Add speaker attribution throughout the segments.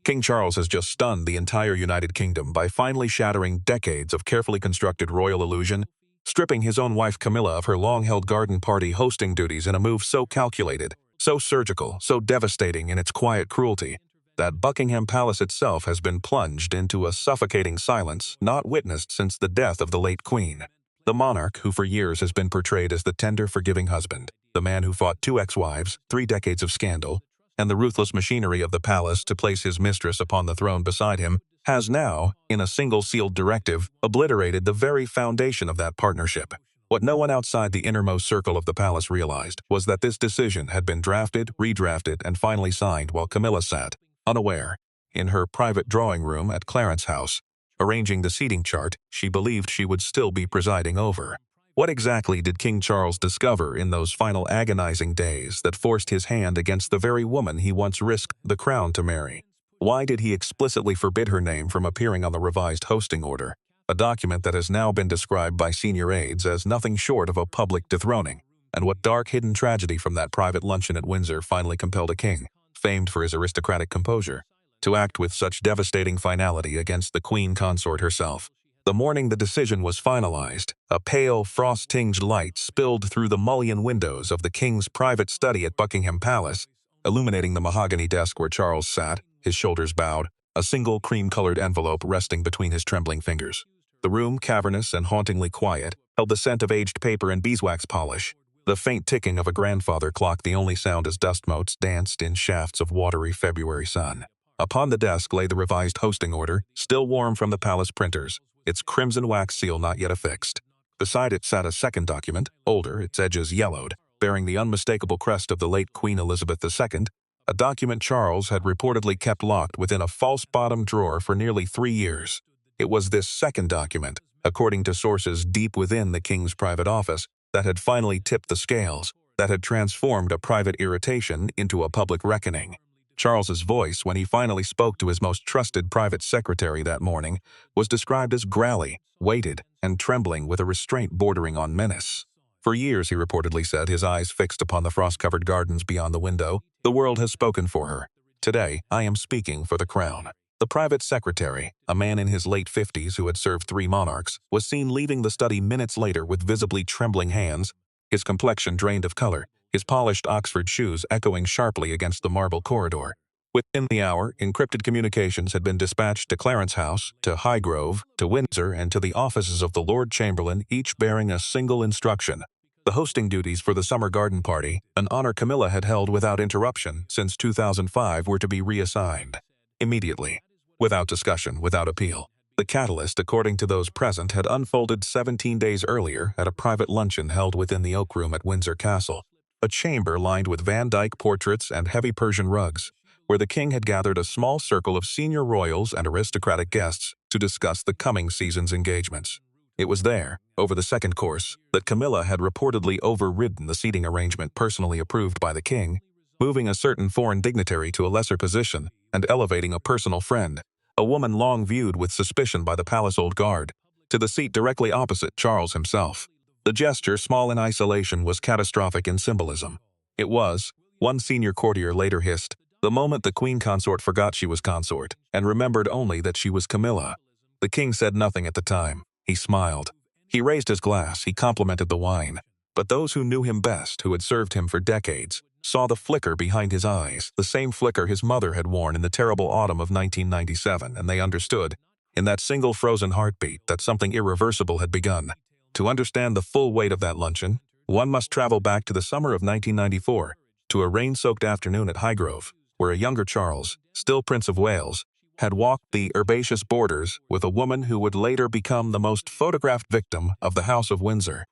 Speaker 1: King Charles has just stunned the entire United Kingdom by finally shattering decades of carefully constructed royal illusion, stripping his own wife Camilla of her long-held garden party hosting duties in a move so calculated, so surgical, so devastating in its quiet cruelty, that Buckingham Palace itself has been plunged into a suffocating silence not witnessed since the death of the late Queen. The monarch, who for years has been portrayed as the tender, forgiving husband, the man who fought 2 ex-wives, 3 decades of scandal, and the ruthless machinery of the palace to place his mistress upon the throne beside him, has now, in a single sealed directive, obliterated the very foundation of that partnership. What no one outside the innermost circle of the palace realized was that this decision had been drafted, redrafted, and finally signed while Camilla sat, unaware, in her private drawing room at Clarence House, arranging the seating chart she believed she would still be presiding over. What exactly did King Charles discover in those final agonizing days that forced his hand against the very woman he once risked the crown to marry? Why did he explicitly forbid her name from appearing on the revised hosting order, a document that has now been described by senior aides as nothing short of a public dethroning? And what dark hidden tragedy from that private luncheon at Windsor finally compelled a king, famed for his aristocratic composure, to act with such devastating finality against the Queen consort herself? The morning the decision was finalized, a pale, frost-tinged light spilled through the mullioned windows of the king's private study at Buckingham Palace, illuminating the mahogany desk where Charles sat, his shoulders bowed, a single cream-colored envelope resting between his trembling fingers. The room, cavernous and hauntingly quiet, held the scent of aged paper and beeswax polish, the faint ticking of a grandfather clock the only sound as dust motes danced in shafts of watery February sun. Upon the desk lay the revised hosting order, still warm from the palace printers, its crimson wax seal not yet affixed. Beside it sat a second document, older, its edges yellowed, bearing the unmistakable crest of the late Queen Elizabeth II, a document Charles had reportedly kept locked within a false-bottomed drawer for nearly 3 years. It was this second document, according to sources deep within the king's private office, that had finally tipped the scales, that had transformed a private irritation into a public reckoning. Charles's voice, when he finally spoke to his most trusted private secretary that morning, was described as growly, weighted, and trembling with a restraint bordering on menace. For years, he reportedly said, his eyes fixed upon the frost-covered gardens beyond the window, the world has spoken for her. Today, I am speaking for the crown. The private secretary, a man in his late 50s who had served 3 monarchs, was seen leaving the study minutes later with visibly trembling hands, his complexion drained of color, his polished Oxford shoes echoing sharply against the marble corridor. Within the hour, encrypted communications had been dispatched to Clarence House, to Highgrove, to Windsor, and to the offices of the Lord Chamberlain, each bearing a single instruction. The hosting duties for the summer garden party, an honor Camilla had held without interruption since 2005, were to be reassigned. Immediately. Without discussion, without appeal. The catalyst, according to those present, had unfolded 17 days earlier at a private luncheon held within the Oak Room at Windsor Castle, a chamber lined with Van Dyck portraits and heavy Persian rugs, where the king had gathered a small circle of senior royals and aristocratic guests to discuss the coming season's engagements. It was there, over the second course, that Camilla had reportedly overridden the seating arrangement personally approved by the king, moving a certain foreign dignitary to a lesser position and elevating a personal friend, a woman long viewed with suspicion by the palace old guard, to the seat directly opposite Charles himself. The gesture, small in isolation, was catastrophic in symbolism. It was, one senior courtier later hissed, the moment the queen consort forgot she was consort and remembered only that she was Camilla. The king said nothing at the time. He smiled. He raised his glass, he complimented the wine. But those who knew him best, who had served him for decades, saw the flicker behind his eyes, the same flicker his mother had worn in the terrible autumn of 1997, and they understood, in that single frozen heartbeat, that something irreversible had begun. To understand the full weight of that luncheon, one must travel back to the summer of 1994, to a rain-soaked afternoon at Highgrove, where a younger Charles, still Prince of Wales, had walked the herbaceous borders with a woman who would later become the most photographed victim of the House of Windsor.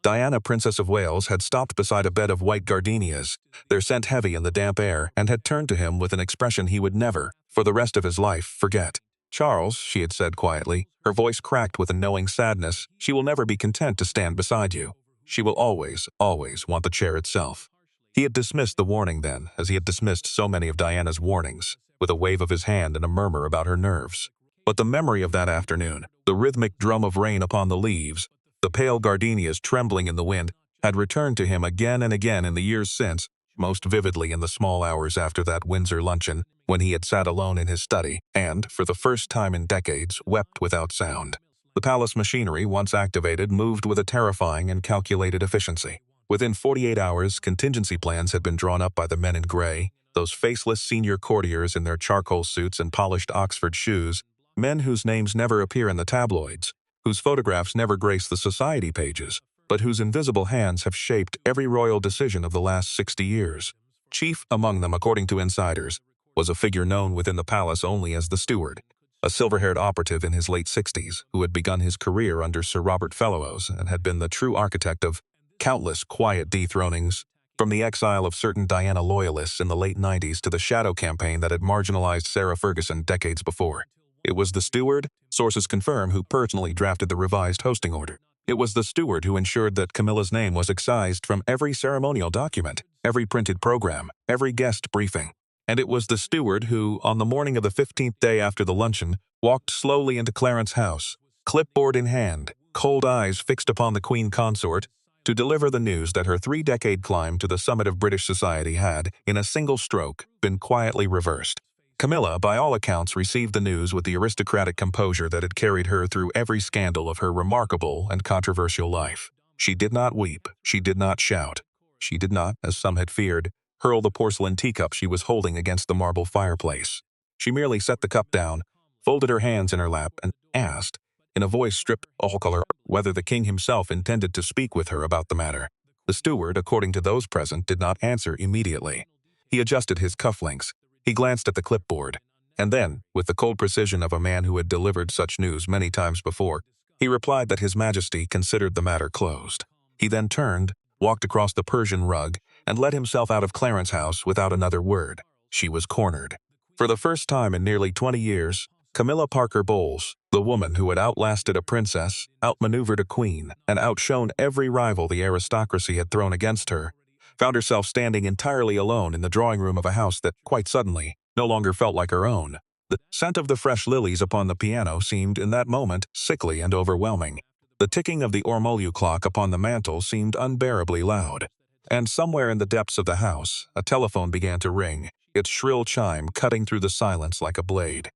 Speaker 1: Diana, Princess of Wales, had stopped beside a bed of white gardenias, their scent heavy in the damp air, and had turned to him with an expression he would never, for the rest of his life, forget. "Charles," she had said quietly, her voice cracked with a knowing sadness, "she will never be content to stand beside you. She will always, always want the chair itself." He had dismissed the warning then, as he had dismissed so many of Diana's warnings, with a wave of his hand and a murmur about her nerves. But the memory of that afternoon, the rhythmic drum of rain upon the leaves, the pale gardenias trembling in the wind, had returned to him again and again in the years since, most vividly in the small hours after that Windsor luncheon, when he had sat alone in his study and, for the first time in decades, wept without sound. The palace machinery, once activated, moved with a terrifying and calculated efficiency. Within 48 hours, contingency plans had been drawn up by the men in gray, those faceless senior courtiers in their charcoal suits and polished Oxford shoes, men whose names never appear in the tabloids, whose photographs never grace the society pages, but whose invisible hands have shaped every royal decision of the last 60 years. Chief among them, according to insiders, was a figure known within the palace only as the steward, a silver-haired operative in his late 60s who had begun his career under Sir Robert Fellows and had been the true architect of countless quiet dethronings, from the exile of certain Diana loyalists in the late 90s to the shadow campaign that had marginalized Sarah Ferguson decades before. It was the steward, sources confirm, who personally drafted the revised hosting order. It was the steward who ensured that Camilla's name was excised from every ceremonial document, every printed program, every guest briefing. And it was the steward who, on the morning of the 15th day after the luncheon, walked slowly into Clarence's house, clipboard in hand, cold eyes fixed upon the Queen Consort, to deliver the news that her 3-decade climb to the summit of British society had, in a single stroke, been quietly reversed. Camilla, by all accounts, received the news with the aristocratic composure that had carried her through every scandal of her remarkable and controversial life. She did not weep, she did not shout. She did not, as some had feared, hurl the porcelain teacup she was holding against the marble fireplace. She merely set the cup down, folded her hands in her lap, and asked, in a voice stripped of all color, whether the king himself intended to speak with her about the matter. The steward, according to those present, did not answer immediately. He adjusted his cufflinks. He glanced at the clipboard, and then, with the cold precision of a man who had delivered such news many times before, he replied that His Majesty considered the matter closed. He then turned, walked across the Persian rug, and let himself out of Clarence's house without another word. She was cornered. For the first time in nearly 20 years, Camilla Parker Bowles, the woman who had outlasted a princess, outmaneuvered a queen, and outshone every rival the aristocracy had thrown against her, found herself standing entirely alone in the drawing room of a house that, quite suddenly, no longer felt like her own. The scent of the fresh lilies upon the piano seemed, in that moment, sickly and overwhelming. The ticking of the ormolu clock upon the mantel seemed unbearably loud. And somewhere in the depths of the house, a telephone began to ring, its shrill chime cutting through the silence like a blade.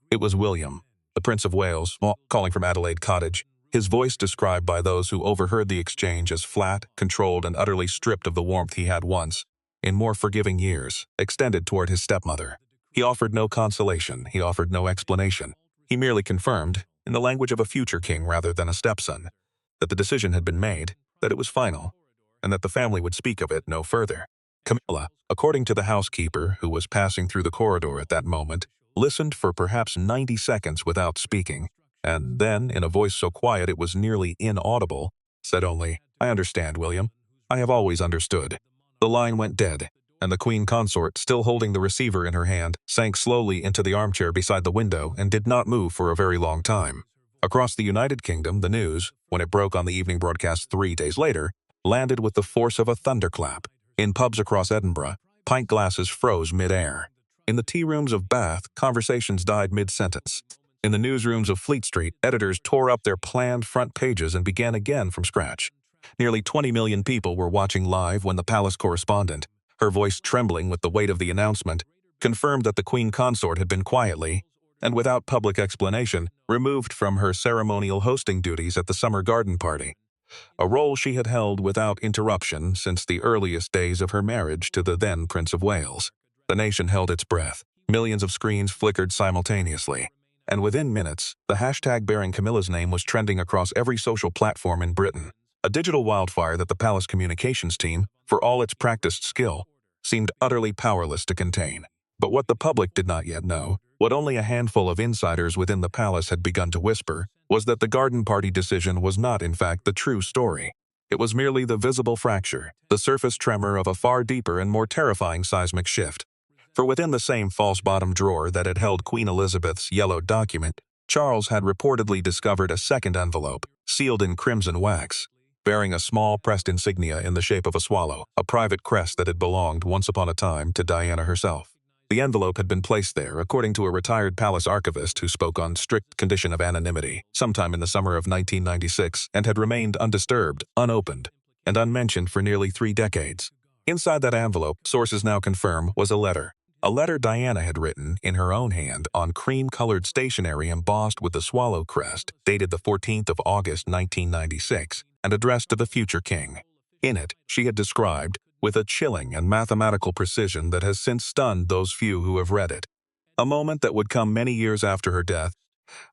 Speaker 1: It was William, the Prince of Wales, calling from Adelaide Cottage, his voice described by those who overheard the exchange as flat, controlled, and utterly stripped of the warmth he had once, in more forgiving years, extended toward his stepmother. He offered no consolation, he offered no explanation. He merely confirmed, in the language of a future king rather than a stepson, that the decision had been made, that it was final, and that the family would speak of it no further. Camilla, according to the housekeeper who was passing through the corridor at that moment, listened for perhaps 90 seconds without speaking, and then, in a voice so quiet it was nearly inaudible, said only, "I understand, William. I have always understood." The line went dead, and the Queen Consort, still holding the receiver in her hand, sank slowly into the armchair beside the window and did not move for a very long time. Across the United Kingdom, the news, when it broke on the evening broadcast 3 days later, landed with the force of a thunderclap. In pubs across Edinburgh, pint glasses froze mid-air. In the tea rooms of Bath, conversations died mid-sentence. In the newsrooms of Fleet Street, editors tore up their planned front pages and began again from scratch. Nearly 20 million people were watching live when the palace correspondent, her voice trembling with the weight of the announcement, confirmed that the Queen Consort had been quietly, and without public explanation, removed from her ceremonial hosting duties at the summer garden party, a role she had held without interruption since the earliest days of her marriage to the then Prince of Wales. The nation held its breath. Millions of screens flickered simultaneously. And within minutes, the hashtag bearing Camilla's name was trending across every social platform in Britain. A digital wildfire that the palace communications team, for all its practiced skill, seemed utterly powerless to contain. But what the public did not yet know, what only a handful of insiders within the palace had begun to whisper, was that the garden party decision was not, in fact, the true story. It was merely the visible fracture, the surface tremor of a far deeper and more terrifying seismic shift. For within the same false-bottom drawer that had held Queen Elizabeth's yellowed document, Charles had reportedly discovered a second envelope, sealed in crimson wax, bearing a small pressed insignia in the shape of a swallow, a private crest that had belonged once upon a time to Diana herself. The envelope had been placed there, according to a retired palace archivist who spoke on strict condition of anonymity, sometime in the summer of 1996, and had remained undisturbed, unopened, and unmentioned for nearly 3 decades. Inside that envelope, sources now confirm, was a letter. A letter Diana had written in her own hand on cream-colored stationery embossed with the swallow crest, dated the 14th of August 1996, and addressed to the future king. In it, she had described, with a chilling and mathematical precision that has since stunned those few who have read it, a moment that would come many years after her death,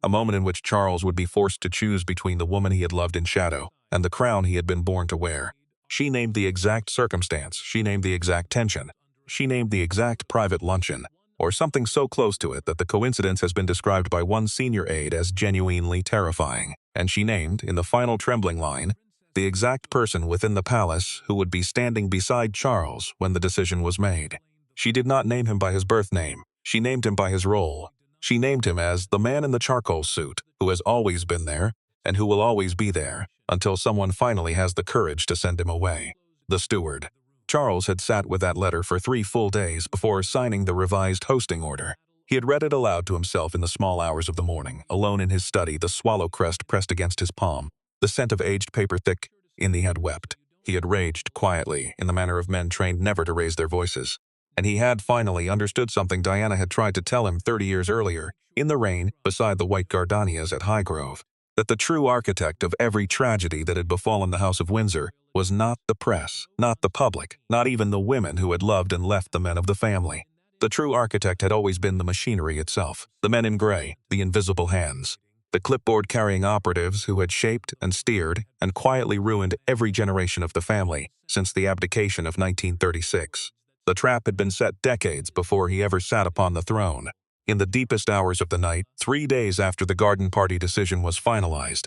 Speaker 1: a moment in which Charles would be forced to choose between the woman he had loved in shadow and the crown he had been born to wear. She named the exact circumstance, she named the exact tension, she named the exact private luncheon, or something so close to it that the coincidence has been described by one senior aide as genuinely terrifying, and she named, in the final trembling line, the exact person within the palace who would be standing beside Charles when the decision was made. She did not name him by his birth name, she named him by his role. She named him as the man in the charcoal suit who has always been there and who will always be there until someone finally has the courage to send him away. The steward. Charles had sat with that letter for 3 full days before signing the revised hosting order. He had read it aloud to himself in the small hours of the morning, alone in his study, the swallow crest pressed against his palm, the scent of aged paper thick in the had wept. He had raged quietly, in the manner of men trained never to raise their voices. And he had finally understood something Diana had tried to tell him 30 years earlier, in the rain, beside the white gardenias at Highgrove, that the true architect of every tragedy that had befallen the House of Windsor was not the press, not the public, not even the women who had loved and left the men of the family. The true architect had always been the machinery itself, the men in gray, the invisible hands, the clipboard-carrying operatives who had shaped and steered and quietly ruined every generation of the family since the abdication of 1936. The trap had been set decades before he ever sat upon the throne. In the deepest hours of the night, 3 days after the garden party decision was finalized,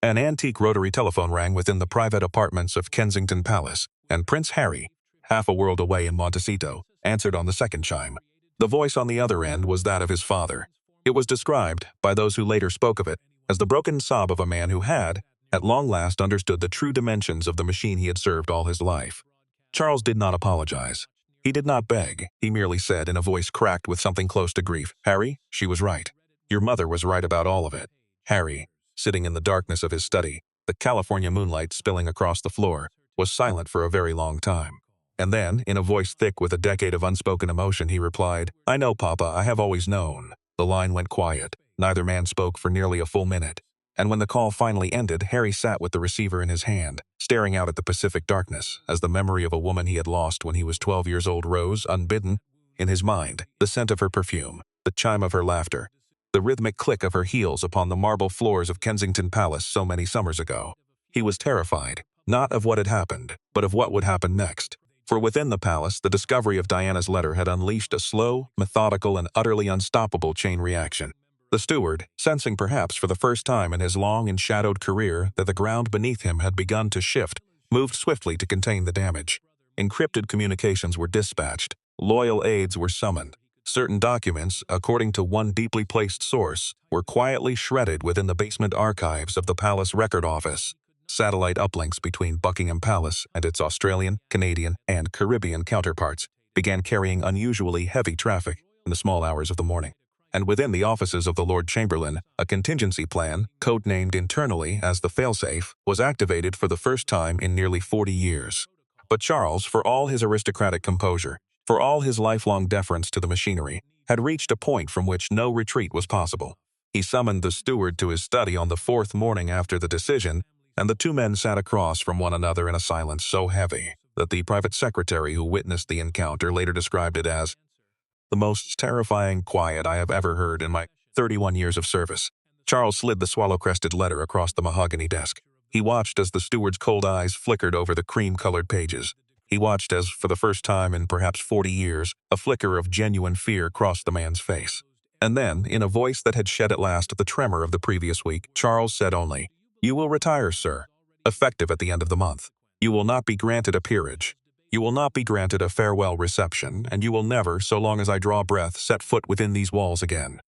Speaker 1: an antique rotary telephone rang within the private apartments of Kensington Palace, and Prince Harry, half a world away in Montecito, answered on the second chime. The voice on the other end was that of his father. It was described, by those who later spoke of it, as the broken sob of a man who had, at long last, understood the true dimensions of the machine he had served all his life. Charles did not apologize. He did not beg. He merely said in a voice cracked with something close to grief, "Harry, she was right. Your mother was right about all of it." Harry, sitting in the darkness of his study, the California moonlight spilling across the floor, was silent for a very long time. And then, in a voice thick with a decade of unspoken emotion, he replied, "I know, Papa, I have always known." The line went quiet. Neither man spoke for nearly a full minute. And when the call finally ended, Harry sat with the receiver in his hand, staring out at the Pacific darkness, as the memory of a woman he had lost when he was 12 years old rose, unbidden, in his mind, the scent of her perfume, the chime of her laughter, the rhythmic click of her heels upon the marble floors of Kensington Palace so many summers ago. He was terrified, not of what had happened, but of what would happen next. For within the palace, the discovery of Diana's letter had unleashed a slow, methodical, and utterly unstoppable chain reaction. The steward, sensing perhaps for the first time in his long and shadowed career that the ground beneath him had begun to shift, moved swiftly to contain the damage. Encrypted communications were dispatched, loyal aides were summoned. Certain documents, according to one deeply placed source, were quietly shredded within the basement archives of the Palace Record Office. Satellite uplinks between Buckingham Palace and its Australian, Canadian, and Caribbean counterparts began carrying unusually heavy traffic in the small hours of the morning. And within the offices of the Lord Chamberlain, a contingency plan, codenamed internally as the failsafe, was activated for the first time in nearly 40 years. But Charles, for all his aristocratic composure, for all his lifelong deference to the machinery, had reached a point from which no retreat was possible. He summoned the steward to his study on the 4th morning after the decision, and the two men sat across from one another in a silence so heavy that the private secretary who witnessed the encounter later described it as the most terrifying quiet I have ever heard in my 31 years of service. Charles slid the swallow-crested letter across the mahogany desk. He watched as the steward's cold eyes flickered over the cream-colored pages. He watched as, for the first time in perhaps 40 years, a flicker of genuine fear crossed the man's face. And then, in a voice that had shed at last the tremor of the previous week, Charles said only, "You will retire, sir, effective at the end of the month. You will not be granted a peerage. You will not be granted a farewell reception, and you will never, so long as I draw breath, set foot within these walls again."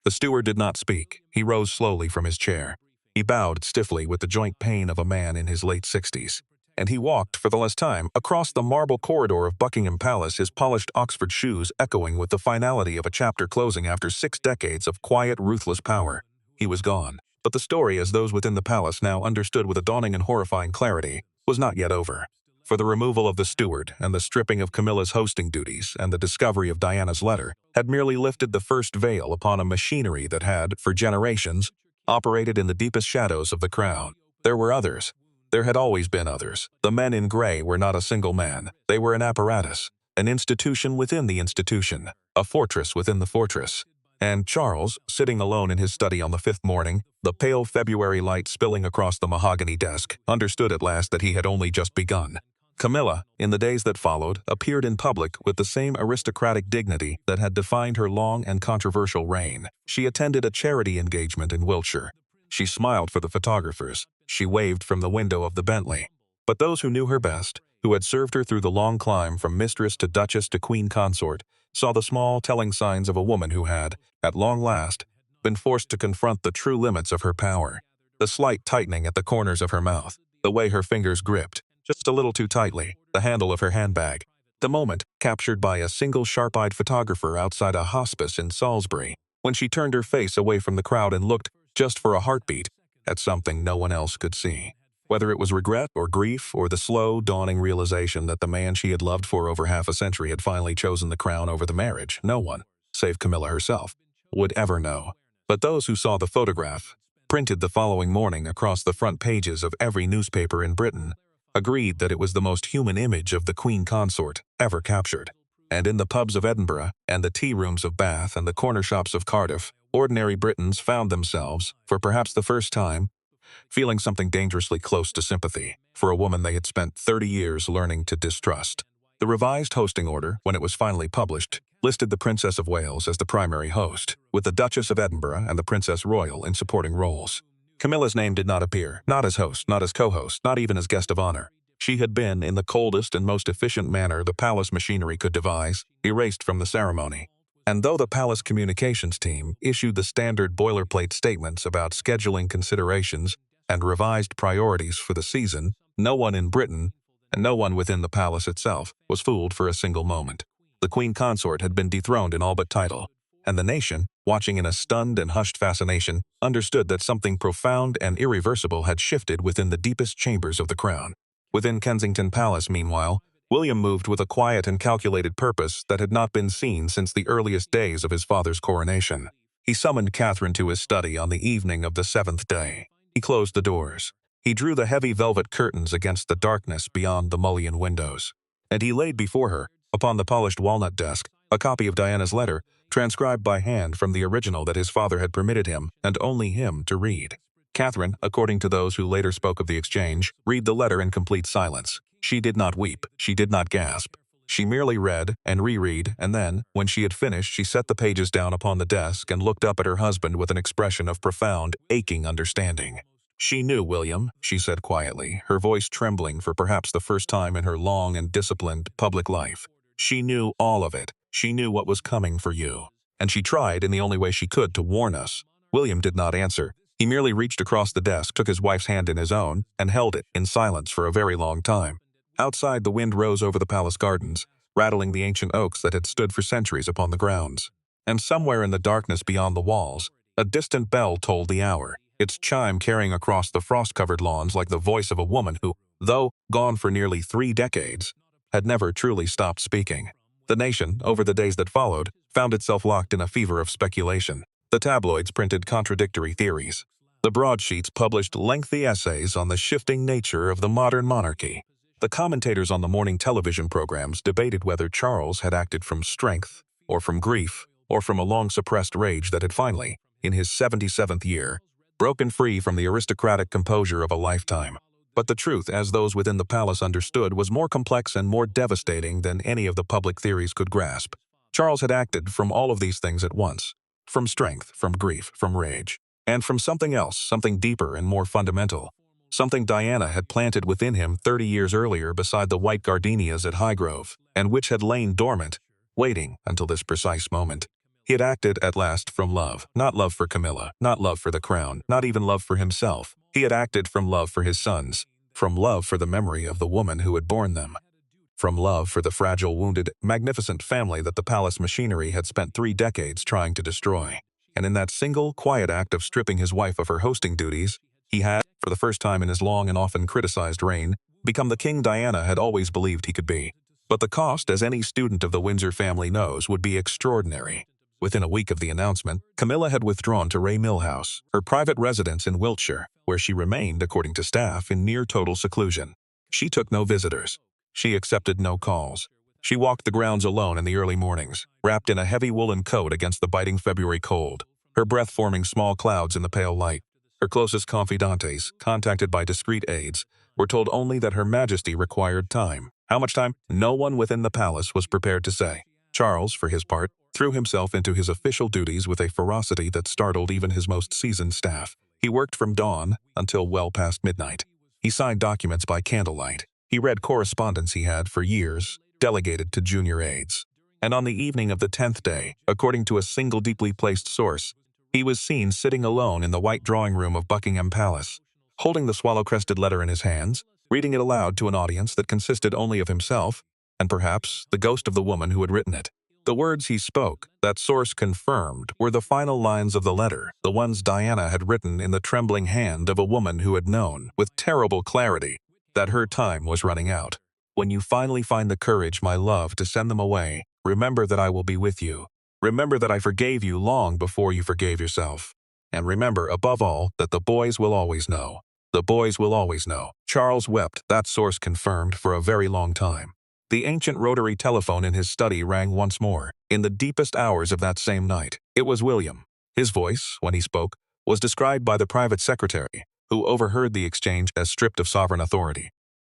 Speaker 1: The steward did not speak. He rose slowly from his chair. He bowed stiffly with the joint pain of a man in his late 60s. And he walked, for the last time, across the marble corridor of Buckingham Palace, his polished Oxford shoes echoing with the finality of a chapter closing after 6 decades of quiet, ruthless power. He was gone. But the story, as those within the palace now understood with a dawning and horrifying clarity, was not yet over. For the removal of the steward and the stripping of Camilla's hosting duties and the discovery of Diana's letter had merely lifted the first veil upon a machinery that had, for generations, operated in the deepest shadows of the crown. There were others. There had always been others. The men in gray were not a single man. They were an apparatus, an institution within the institution, a fortress within the fortress. And Charles, sitting alone in his study on the fifth morning, the pale February light spilling across the mahogany desk, understood at last that he had only just begun. Camilla, in the days that followed, appeared in public with the same aristocratic dignity that had defined her long and controversial reign. She attended a charity engagement in Wiltshire. She smiled for the photographers. She waved from the window of the Bentley. But those who knew her best, who had served her through the long climb from mistress to duchess to queen consort, saw the small telling signs of a woman who had, at long last, been forced to confront the true limits of her power. The slight tightening at the corners of her mouth, the way her fingers gripped, just a little too tightly, the handle of her handbag. The moment, captured by a single sharp-eyed photographer outside a hospice in Salisbury, when she turned her face away from the crowd and looked, just for a heartbeat, at something no one else could see. Whether it was regret or grief or the slow, dawning realization that the man she had loved for over half a century had finally chosen the crown over the marriage, no one, save Camilla herself, would ever know. But those who saw the photograph, printed the following morning across the front pages of every newspaper in Britain, agreed that it was the most human image of the queen consort ever captured. And in the pubs of Edinburgh and the tea rooms of Bath and the corner shops of Cardiff, ordinary Britons found themselves, for perhaps the first time, feeling something dangerously close to sympathy for a woman they had spent 30 years learning to distrust. The revised hosting order, when it was finally published, listed the Princess of Wales as the primary host, with the Duchess of Edinburgh and the Princess Royal in supporting roles. Camilla's name did not appear, not as host, not as co-host, not even as guest of honor. She had been, in the coldest and most efficient manner the palace machinery could devise, erased from the ceremony. And though the palace communications team issued the standard boilerplate statements about scheduling considerations and revised priorities for the season, no one in Britain, and no one within the palace itself, was fooled for a single moment. The queen consort had been dethroned in all but title, and the nation, watching in a stunned and hushed fascination, understood that something profound and irreversible had shifted within the deepest chambers of the crown. Within Kensington Palace, meanwhile, William moved with a quiet and calculated purpose that had not been seen since the earliest days of his father's coronation. He summoned Catherine to his study on the evening of the seventh day. He closed the doors. He drew the heavy velvet curtains against the darkness beyond the mullioned windows. And he laid before her, upon the polished walnut desk, a copy of Diana's letter, transcribed by hand from the original that his father had permitted him, and only him, to read. Catherine, according to those who later spoke of the exchange, read the letter in complete silence. She did not weep, she did not gasp. She merely read and reread, and then, when she had finished, she set the pages down upon the desk and looked up at her husband with an expression of profound, aching understanding. "She knew, William," she said quietly, her voice trembling for perhaps the first time in her long and disciplined public life. "She knew all of it. She knew what was coming for you. And she tried in the only way she could to warn us." William did not answer. He merely reached across the desk, took his wife's hand in his own, and held it in silence for a very long time. Outside, the wind rose over the palace gardens, rattling the ancient oaks that had stood for centuries upon the grounds. And somewhere in the darkness beyond the walls, a distant bell tolled the hour, its chime carrying across the frost-covered lawns like the voice of a woman who, though gone for nearly 3 decades, had never truly stopped speaking. The nation, over the days that followed, found itself locked in a fever of speculation. The tabloids printed contradictory theories. The broadsheets published lengthy essays on the shifting nature of the modern monarchy. The commentators on the morning television programs debated whether Charles had acted from strength, or from grief, or from a long-suppressed rage that had finally, in his 77th year, broken free from the aristocratic composure of a lifetime. But the truth, as those within the palace understood, was more complex and more devastating than any of the public theories could grasp. Charles had acted from all of these things at once. From strength, from grief, from rage, and from something else, something deeper and more fundamental. Something Diana had planted within him 30 years earlier beside the white gardenias at Highgrove, and which had lain dormant, waiting until this precise moment. He had acted at last from love, not love for Camilla, not love for the crown, not even love for himself. He had acted from love for his sons, from love for the memory of the woman who had borne them, from love for the fragile, wounded, magnificent family that the palace machinery had spent 3 decades trying to destroy. And in that single, quiet act of stripping his wife of her hosting duties, he had, for the first time in his long and often criticized reign, become the king Diana had always believed he could be. But the cost, as any student of the Windsor family knows, would be extraordinary. Within a week of the announcement, Camilla had withdrawn to Ray Mill House, her private residence in Wiltshire, where she remained, according to staff, in near total seclusion. She took no visitors. She accepted no calls. She walked the grounds alone in the early mornings, wrapped in a heavy woolen coat against the biting February cold, her breath forming small clouds in the pale light. Her closest confidantes, contacted by discreet aides, were told only that Her Majesty required time. How much time? No one within the palace was prepared to say. Charles, for his part, threw himself into his official duties with a ferocity that startled even his most seasoned staff. He worked from dawn until well past midnight. He signed documents by candlelight. He read correspondence he had, for years, delegated to junior aides. And on the evening of the 10th day, according to a single deeply placed source, he was seen sitting alone in the white drawing-room of Buckingham Palace, holding the swallow-crested letter in his hands, reading it aloud to an audience that consisted only of himself, and perhaps the ghost of the woman who had written it. The words he spoke, that source confirmed, were the final lines of the letter, the ones Diana had written in the trembling hand of a woman who had known, with terrible clarity, that her time was running out. When you finally find the courage, my love, to send them away, remember that I will be with you. Remember that I forgave you long before you forgave yourself. And remember, above all, that the boys will always know. The boys will always know. Charles wept, that source confirmed, for a very long time. The ancient rotary telephone in his study rang once more, in the deepest hours of that same night. It was William. His voice, when he spoke, was described by the private secretary, who overheard the exchange, as stripped of sovereign authority.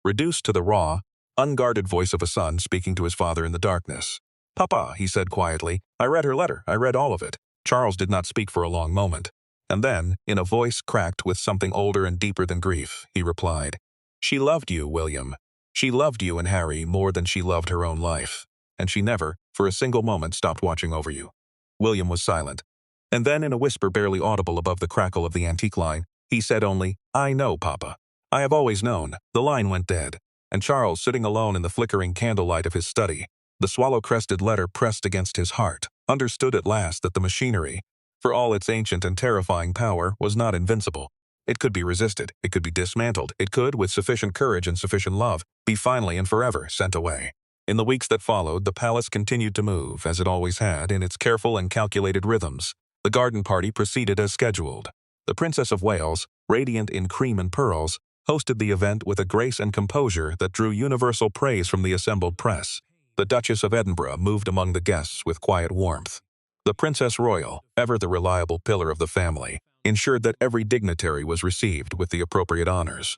Speaker 1: Reduced to the raw, unguarded voice of a son speaking to his father in the darkness. "Papa," he said quietly, "I read her letter. I read all of it." Charles did not speak for a long moment. And then, in a voice cracked with something older and deeper than grief, he replied, "She loved you, William. She loved you and Harry more than she loved her own life. And she never, for a single moment, stopped watching over you." William was silent. And then, in a whisper barely audible above the crackle of the antique line, he said only, "I know, Papa. I have always known." The line went dead. And Charles, sitting alone in the flickering candlelight of his study, the swallow-crested letter pressed against his heart, understood at last that the machinery, for all its ancient and terrifying power, was not invincible. It could be resisted, it could be dismantled, it could, with sufficient courage and sufficient love, be finally and forever sent away. In the weeks that followed, the palace continued to move, as it always had, in its careful and calculated rhythms. The garden party proceeded as scheduled. The Princess of Wales, radiant in cream and pearls, hosted the event with a grace and composure that drew universal praise from the assembled press. The Duchess of Edinburgh moved among the guests with quiet warmth. The Princess Royal, ever the reliable pillar of the family, ensured that every dignitary was received with the appropriate honors.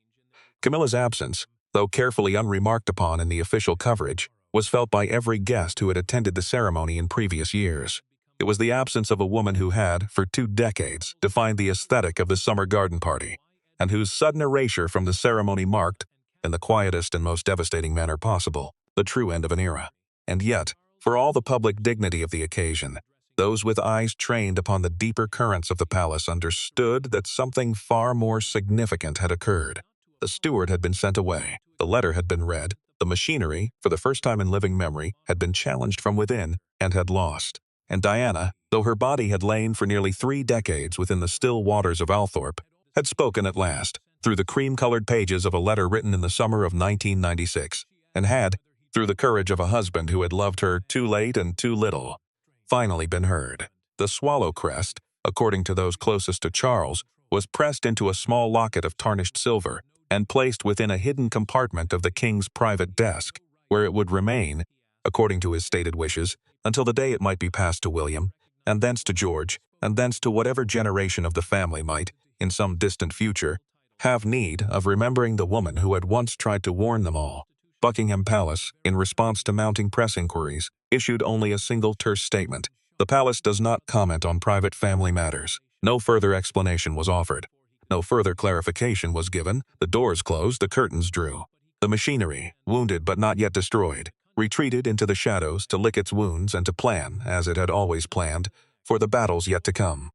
Speaker 1: Camilla's absence, though carefully unremarked upon in the official coverage, was felt by every guest who had attended the ceremony in previous years. It was the absence of a woman who had, for 2 decades, defined the aesthetic of the summer garden party, and whose sudden erasure from the ceremony marked, in the quietest and most devastating manner possible, the true end of an era. And yet, for all the public dignity of the occasion, those with eyes trained upon the deeper currents of the palace understood that something far more significant had occurred. The steward had been sent away, the letter had been read, the machinery, for the first time in living memory, had been challenged from within and had lost. And Diana, though her body had lain for nearly 3 decades within the still waters of Althorpe, had spoken at last, through the cream-colored pages of a letter written in the summer of 1996, and had, through the courage of a husband who had loved her too late and too little, finally been heard. The swallow crest, according to those closest to Charles, was pressed into a small locket of tarnished silver and placed within a hidden compartment of the king's private desk, where it would remain, according to his stated wishes, until the day it might be passed to William, and thence to George, and thence to whatever generation of the family might, in some distant future, have need of remembering the woman who had once tried to warn them all. Buckingham Palace, in response to mounting press inquiries, issued only a single terse statement. The palace does not comment on private family matters. No further explanation was offered. No further clarification was given. The doors closed, the curtains drew. The machinery, wounded but not yet destroyed, retreated into the shadows to lick its wounds and to plan, as it had always planned, for the battles yet to come.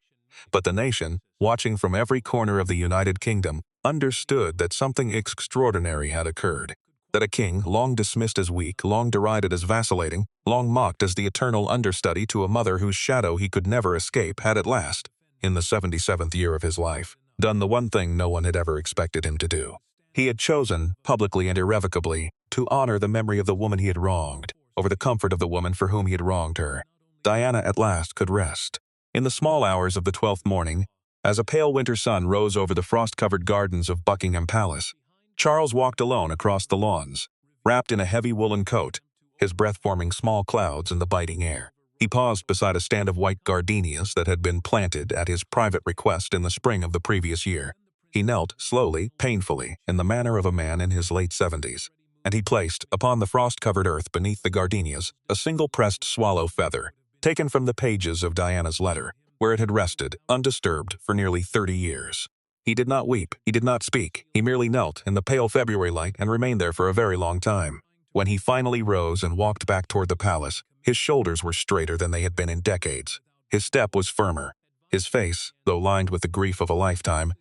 Speaker 1: But the nation, watching from every corner of the United Kingdom, understood that something extraordinary had occurred. That a king, long dismissed as weak, long derided as vacillating, long mocked as the eternal understudy to a mother whose shadow he could never escape, had at last, in the 77th year of his life, done the one thing no one had ever expected him to do. He had chosen, publicly and irrevocably, to honor the memory of the woman he had wronged, over the comfort of the woman for whom he had wronged her. Diana at last could rest. In the small hours of the 12th morning, as a pale winter sun rose over the frost-covered gardens of Buckingham Palace, Charles walked alone across the lawns, wrapped in a heavy woolen coat, his breath forming small clouds in the biting air. He paused beside a stand of white gardenias that had been planted at his private request in the spring of the previous year. He knelt, slowly, painfully, in the manner of a man in his late 70s, and he placed, upon the frost-covered earth beneath the gardenias, a single pressed swallow feather, taken from the pages of Diana's letter, where it had rested, undisturbed, for nearly 30 years. He did not weep, he did not speak, he merely knelt in the pale February light and remained there for a very long time. When he finally rose and walked back toward the palace, his shoulders were straighter than they had been in decades. His step was firmer. His face, though lined with the grief of a lifetime,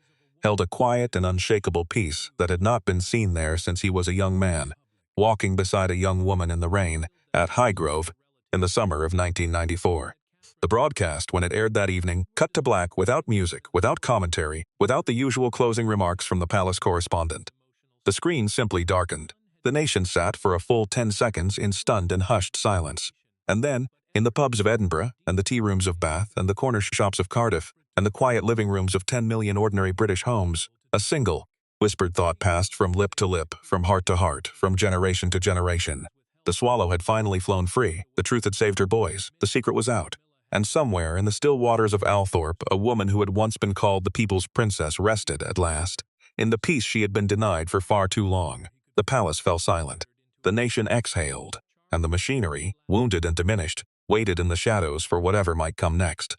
Speaker 1: held a quiet and unshakable peace that had not been seen there since he was a young man, walking beside a young woman in the rain at Highgrove in the summer of 1994. The broadcast, when it aired that evening, cut to black without music, without commentary, without the usual closing remarks from the palace correspondent. The screen simply darkened. The nation sat for a full 10 seconds in stunned and hushed silence. And then, in the pubs of Edinburgh, and the tea rooms of Bath, and the corner shops of Cardiff, and the quiet living rooms of 10 million ordinary British homes, a single, whispered thought passed from lip to lip, from heart to heart, from generation to generation. The swallow had finally flown free, the truth had saved her boys, the secret was out. And somewhere in the still waters of Althorpe, a woman who had once been called the People's Princess rested at last, in the peace she had been denied for far too long. The palace fell silent. The nation exhaled, and the machinery, wounded and diminished, waited in the shadows for whatever might come next.